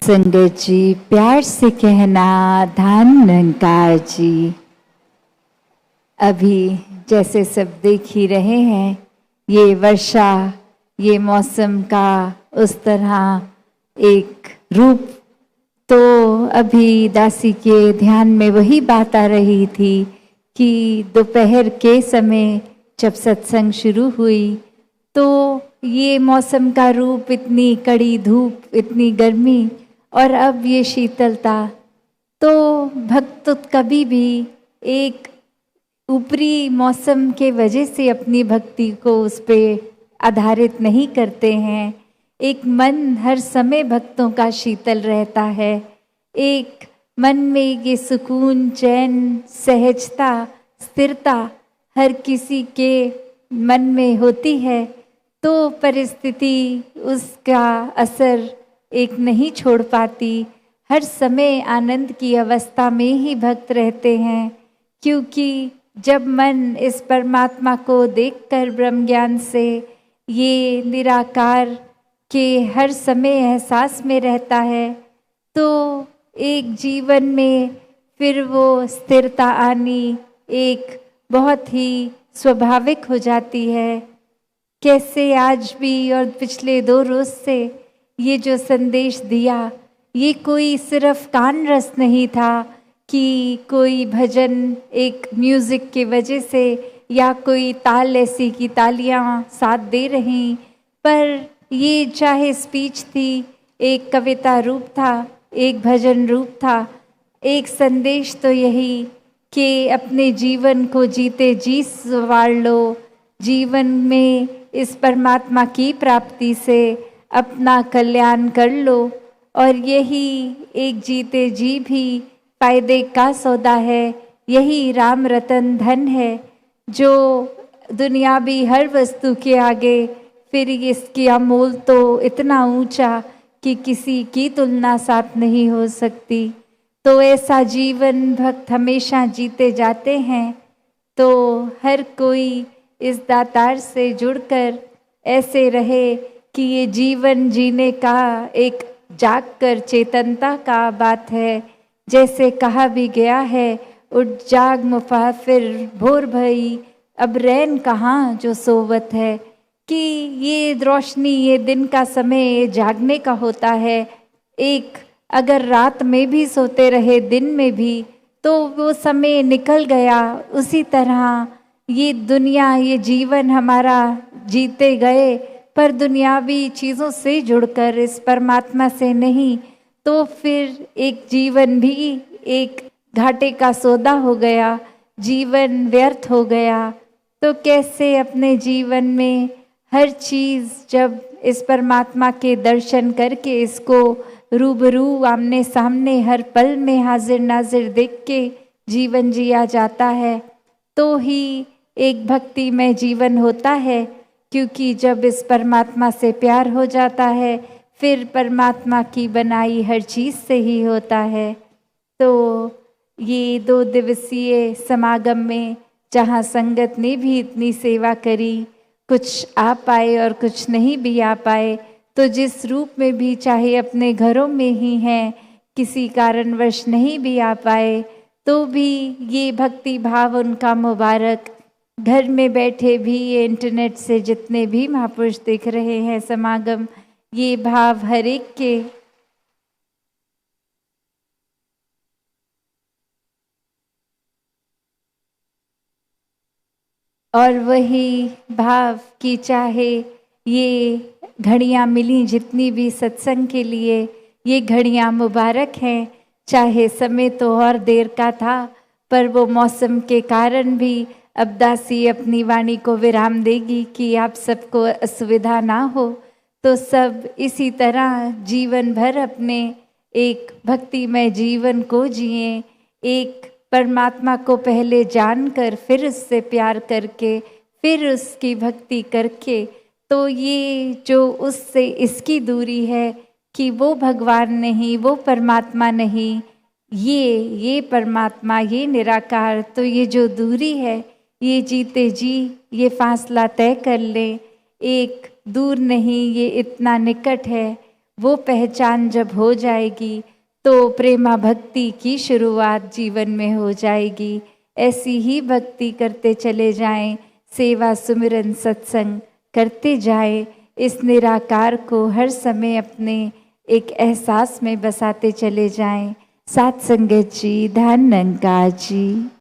संगत जी, प्यार से कहना धान निरंकार जी। अभी जैसे सब देख ही रहे हैं, ये वर्षा, ये मौसम का उस तरह एक रूप। तो अभी दासी के ध्यान में वही बात आ रही थी कि दोपहर के समय जब सत्संग शुरू हुई तो ये मौसम का रूप, इतनी कड़ी धूप, इतनी गर्मी, और अब ये शीतलता। तो भक्त कभी भी एक ऊपरी मौसम के वजह से अपनी भक्ति को उस पे आधारित नहीं करते हैं। एक मन हर समय भक्तों का शीतल रहता है। एक मन में ये सुकून, चैन, सहजता, स्थिरता हर किसी के मन में होती है। तो परिस्थिति उसका असर एक नहीं छोड़ पाती। हर समय आनंद की अवस्था में ही भक्त रहते हैं, क्योंकि जब मन इस परमात्मा को देखकर ब्रह्म ज्ञान से ये निराकार के हर समय एहसास में रहता है, तो एक जीवन में फिर वो स्थिरता आनी एक बहुत ही स्वाभाविक हो जाती है। कैसे आज भी और पिछले 2 रोज से ये जो संदेश दिया, ये कोई सिर्फ कान रस नहीं था कि कोई भजन एक म्यूजिक की वजह से या कोई ताल ऐसी की तालियां साथ दे रही, पर ये चाहे स्पीच थी, एक कविता रूप था, एक भजन रूप था। एक संदेश तो यही कि अपने जीवन को जीते जी संवार लो। जीवन में इस परमात्मा की प्राप्ति से अपना कल्याण कर लो, और यही एक जीते जी भी फायदे का सौदा है। यही राम रतन धन है, जो दुनियावी हर वस्तु के आगे फिर इसकी अमोल तो इतना ऊंचा कि किसी की तुलना साथ नहीं हो सकती। तो ऐसा जीवन भक्त हमेशा जीते जाते हैं। तो हर कोई इस दातार से जुड़कर ऐसे रहे कि ये जीवन जीने का एक जागकर चेतनता का बात है। जैसे कहा भी गया है, उठ जाग मुसाफिर भोर भई, अब रैन कहाँ जो सोवत है। कि ये रोशनी, ये दिन का समय ये जागने का होता है। एक अगर रात में भी सोते रहे, दिन में भी, तो वो समय निकल गया। उसी तरह ये दुनिया, ये जीवन हमारा जीते गए, पर दुनियावी चीज़ों से जुड़कर इस परमात्मा से नहीं, तो फिर एक जीवन भी एक घाटे का सौदा हो गया, जीवन व्यर्थ हो गया। तो कैसे अपने जीवन में हर चीज़ जब इस परमात्मा के दर्शन करके, इसको रूबरू आमने सामने हर पल में हाजिर नाजिर देख के जीवन जिया जाता है, तो ही एक भक्ति में जीवन होता है। क्योंकि जब इस परमात्मा से प्यार हो जाता है, फिर परमात्मा की बनाई हर चीज़ से ही होता है। तो ये 2 दिवसीय समागम में जहाँ संगत ने भी इतनी सेवा करी, कुछ आ पाए और कुछ नहीं भी आ पाए, तो जिस रूप में भी, चाहे अपने घरों में ही हैं, किसी कारणवश नहीं भी आ पाए, तो भी ये भक्ति भाव उनका मुबारक। घर में बैठे भी, ये इंटरनेट से जितने भी महापुरुष देख रहे हैं समागम, ये भाव हर एक के और वही भाव की चाहे ये घड़ियाँ मिली जितनी भी सत्संग के लिए, ये घड़ियाँ मुबारक हैं। चाहे समय तो और देर का था, पर वो मौसम के कारण भी अब दासी अपनी वाणी को विराम देगी कि आप सबको असुविधा ना हो। तो सब इसी तरह जीवन भर अपने एक भक्तिमय जीवन को जिए, एक परमात्मा को पहले जानकर, फिर उससे प्यार करके, फिर उसकी भक्ति करके। तो ये जो उससे इसकी दूरी है कि वो भगवान नहीं, वो परमात्मा नहीं, ये परमात्मा, ये निराकार, तो ये जो दूरी है, ये जीते जी ये फासला तय कर ले। एक दूर नहीं, ये इतना निकट है। वो पहचान जब हो जाएगी तो प्रेमा भक्ति की शुरुआत जीवन में हो जाएगी। ऐसी ही भक्ति करते चले जाएं, सेवा सुमिरन सत्संग करते जाएं, इस निराकार को हर समय अपने एक एहसास में बसाते चले जाएं। सात संगत जी, धन निरंकार जी।